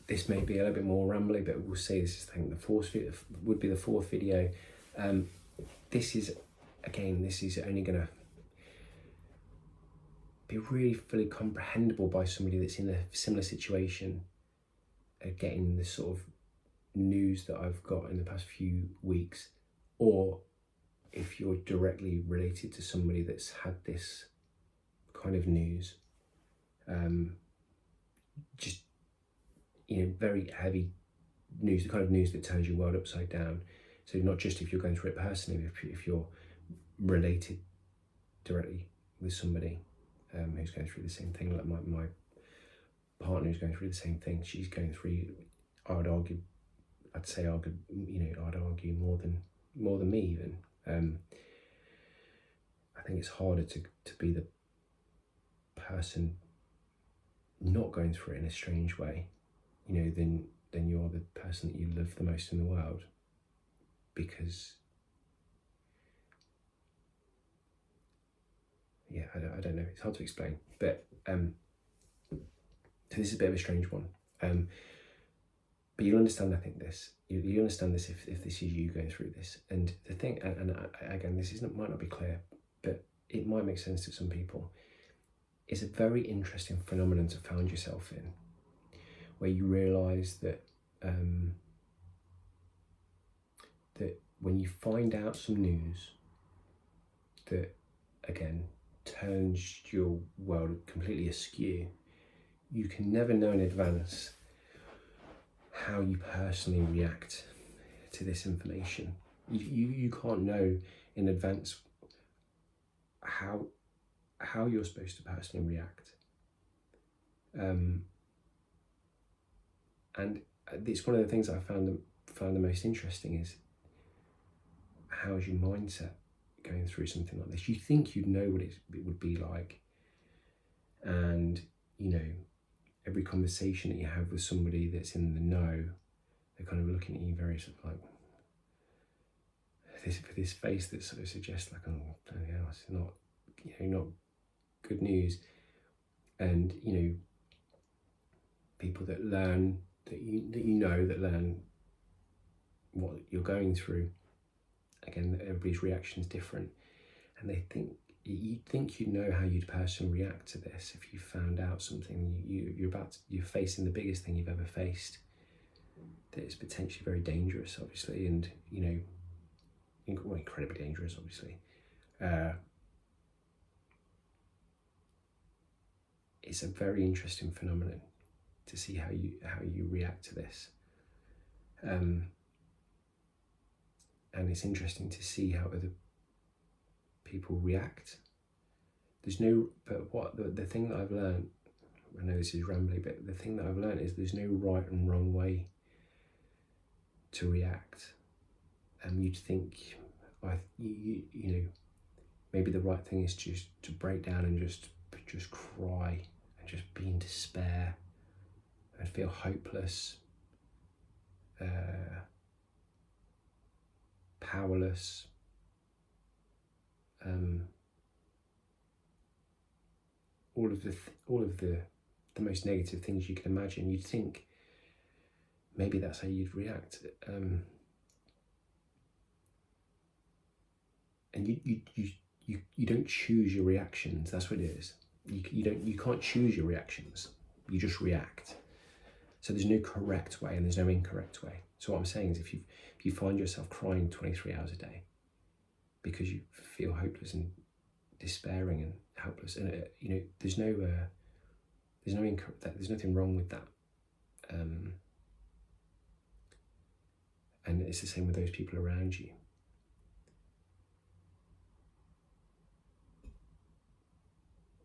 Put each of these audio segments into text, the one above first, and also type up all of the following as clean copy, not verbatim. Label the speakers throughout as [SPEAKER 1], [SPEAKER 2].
[SPEAKER 1] this may be a little bit more rambly, but we'll say this is, I think, would be the fourth video. This is only going to be really fully comprehensible by somebody that's in a similar situation, getting the sort of news that I've got in the past few weeks, or if you're directly related to somebody that's had this kind of news, just, very heavy news, the kind of news that turns your world upside down. So not just if you're going through it personally, if you're related directly with somebody who's going through the same thing, like my partner who's going through the same thing. She's going through, I'd argue more than me even. I think it's harder to be the person not going through it in a strange way, than you're the person that you love the most in the world, because I don't know, it's hard to explain, but so this is a bit of a strange one, but you'll understand, I think, you'll understand this if this is you going through this. And the thing, and again, this might not be clear, but it might make sense to some people. It's a very interesting phenomenon to find yourself in, where you realise that that when you find out some news that, again, turns your world completely askew, you can never know in advance how you personally react to this information. You can't know in advance how you're supposed to personally react. And it's one of the things I found the most interesting is, how's your mindset going through something like this? You think you'd know what it would be like, and every conversation that you have with somebody that's in the know, they're kind of looking at you very sort of like this face that sort of suggests like, oh, yeah, it's not, not good news. And people that learn that learn what you're going through, again, everybody's reaction is different, and you'd think you'd know how you'd personally react to this if you found out something. You're facing the biggest thing you've ever faced, that is potentially very dangerous, obviously, and incredibly dangerous, obviously. It's a very interesting phenomenon to see how you react to this, and it's interesting to see how other people react. The thing that I've learned, I know this is rambly, but the thing that I've learned is there's no right and wrong way to react. You'd think, maybe the right thing is just to break down and just cry and just be in despair and feel hopeless, powerless, all of the most negative things you can imagine. You'd think maybe that's how you'd react, and you don't choose your reactions. That's what it is. You can't choose your reactions. You just react. So there's no correct way and there's no incorrect way. So what I'm saying is, if you find yourself crying 23 hours a day because you feel hopeless and despairing and helpless, and there's nothing wrong with that. And it's the same with those people around you.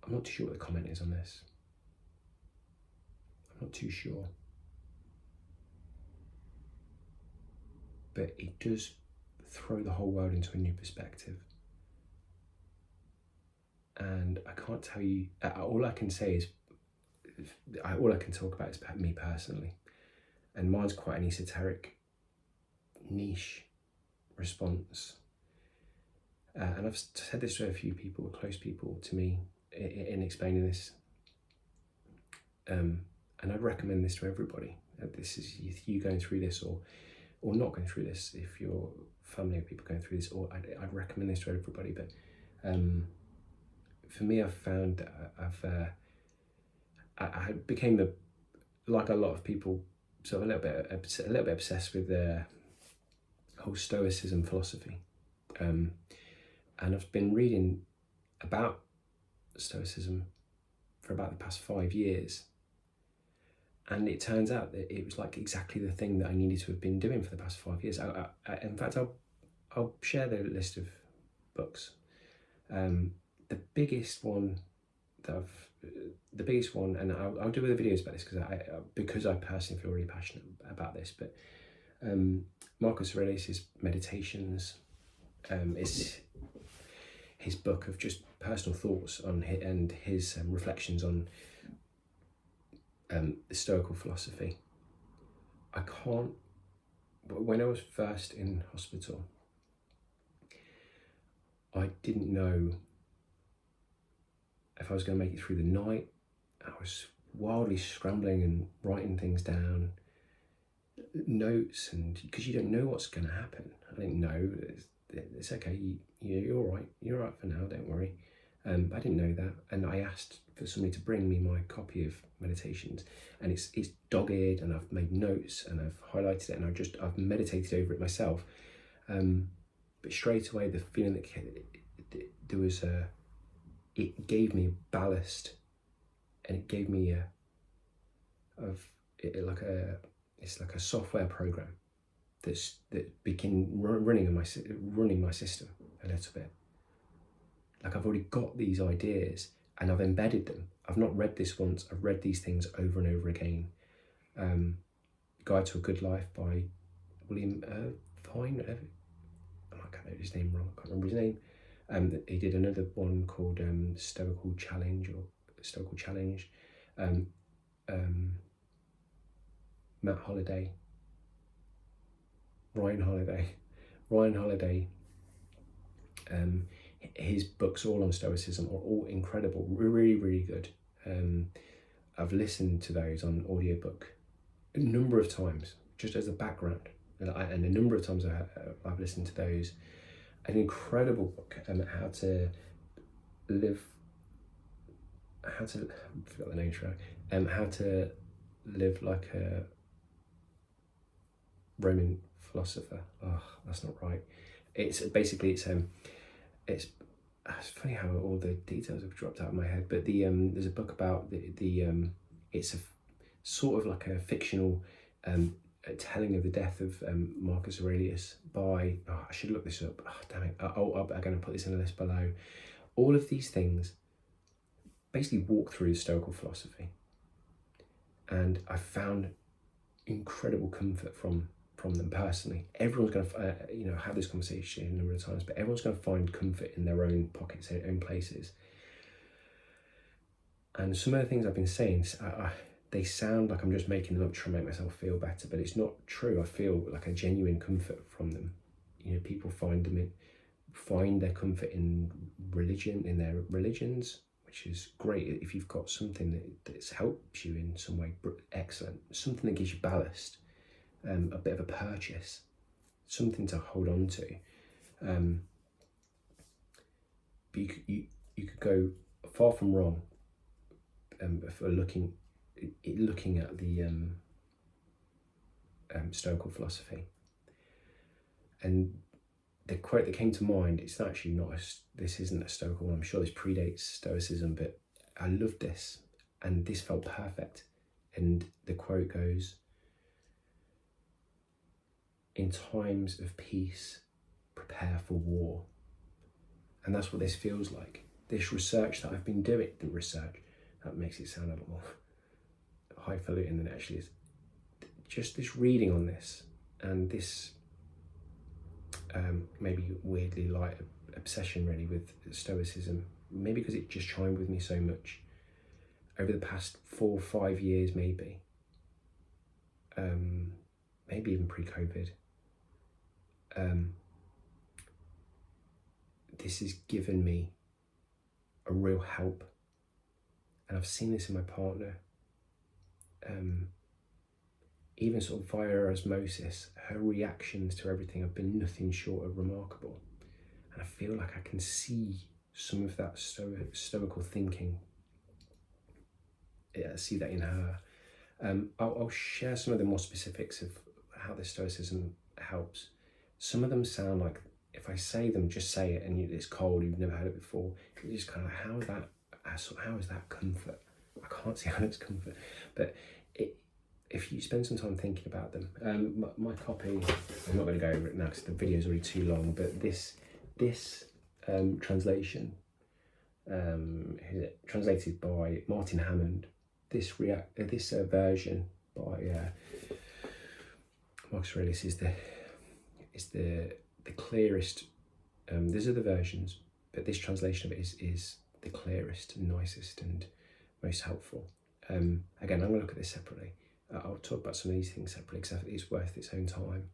[SPEAKER 1] I'm not too sure what the comment is on this. I'm not too sure. But it does throw the whole world into a new perspective. And I can't tell you, all I can say is, all I can talk about is me personally. And mine's quite an esoteric, niche response. And I've said this to a few people, close people to me, in explaining this. And I'd recommend this to everybody. this is you going through this, or not going through this, if your family or people going through this, or I'd recommend this to everybody. But for me, I've found that I became like a lot of people, sort of a little bit obsessed with the whole Stoicism philosophy, and I've been reading about Stoicism for about the past 5 years, and it turns out that it was like exactly the thing that I needed to have been doing for the past 5 years. In fact, I'll share the list of books. The biggest one and I'll do other videos about this because I personally feel really passionate about this. But Marcus Aurelius' Meditations is his book of just personal thoughts on his reflections on the Stoical philosophy. When I was first in hospital, I didn't know if I was going to make it through the night. I was wildly scrambling and writing things down, notes, and because you don't know what's going to happen. I didn't know. It's okay. You're all right. You're all right for now. Don't worry. I didn't know that, and I asked for somebody to bring me my copy of Meditations, and it's dogged, and I've made notes, and I've highlighted it, and I've meditated over it myself. But straight away, the feeling that there was it gave me ballast, and it gave me it's like a software program that began running my system a little bit. Like, I've already got these ideas and I've embedded them. I've not read this once. I've read these things over and over again. Guide to a Good Life by William Irvine. I can't know his name wrong. I can't remember his name. He did another one called Stoical Challenge or Stoical Challenge. Matt Holiday. Ryan Holiday. His books all on Stoicism are all incredible, really, really good. I've listened to those on audiobook a number of times, just as a background, and a number of times I've listened to those. An incredible book on how to live. I forgot the name, how to live like a Roman philosopher. Oh, that's not right. It's funny how all the details have dropped out of my head, but there's a book about it's a sort of like a fictional telling of the death of Marcus Aurelius by, I should look this up, damn it, I'm going to put this in a list below. All of these things basically walk through the Stoical philosophy, and I found incredible comfort from them personally. Everyone's going to have this conversation a number of times, but everyone's going to find comfort in their own pockets, their own places. And some of the things I've been saying, they sound like I'm just making them up to try and make myself feel better, but it's not true. I feel like a genuine comfort from them. People find their comfort in religion, in their religions, which is great. If you've got something that helps you in some way, excellent. Something that gives you ballast, a bit of a purchase, something to hold on to. But you could go far from wrong for looking at the Stoical philosophy. And the quote that came to mind, it's actually not this isn't a Stoical one. I'm sure this predates Stoicism, but I loved this, and this felt perfect. And the quote goes, "In times of peace, prepare for war." And that's what this feels like. This research that I've been doing, that makes it sound a lot more highfalutin than it actually is. Just this reading on this, and this maybe weirdly light obsession really with Stoicism, maybe because it just chimed with me so much over the past 4 or 5 years, maybe even pre-COVID. This has given me a real help, and I've seen this in my partner. even sort of via osmosis, her reactions to everything have been nothing short of remarkable. And I feel like I can see some of that stoical thinking. Yeah, I see that in her. I'll share some of the more specifics of how the stoicism helps. Some of them sound like, if I say them, just say it, and it's cold, you've never heard it before. You're just kind of like, how is that comfort? I can't see how it's comfort. But if you spend some time thinking about them, my copy, I'm not going to go over it now because the video is already too long, but this translation, translated by Martin Hammond, this version by Marcus Aurelius is the clearest. These are the versions, but this translation of it is the clearest, nicest, and most helpful. Again, I'm going to look at this separately. I'll talk about some of these things separately because I think it's worth its own time.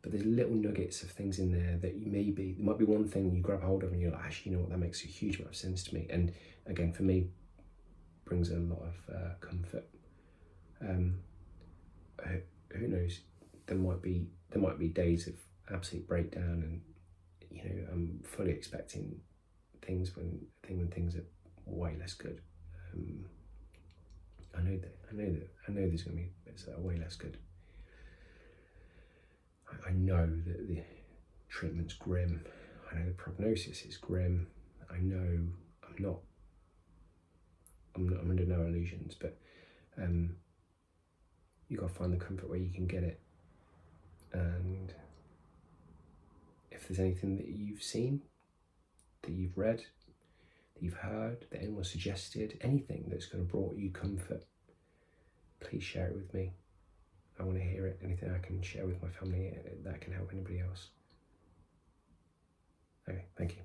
[SPEAKER 1] But there's little nuggets of things in there that there might be one thing you grab hold of and you're like, actually, you know what, that makes a huge amount of sense to me. And again, for me, brings a lot of comfort. Who knows? There might be days of absolute breakdown, and I'm fully expecting things when things are way less good. I know there's going to be bits that are way less good. I know that the treatment's grim. I know the prognosis is grim. I know I'm under no illusions, but you got to find the comfort where you can get it. And if there's anything that you've seen, that you've read, that you've heard, that anyone suggested, anything that's going to brought you comfort, please share it with me. I want to hear it. Anything I can share with my family that can help anybody else. Okay, thank you.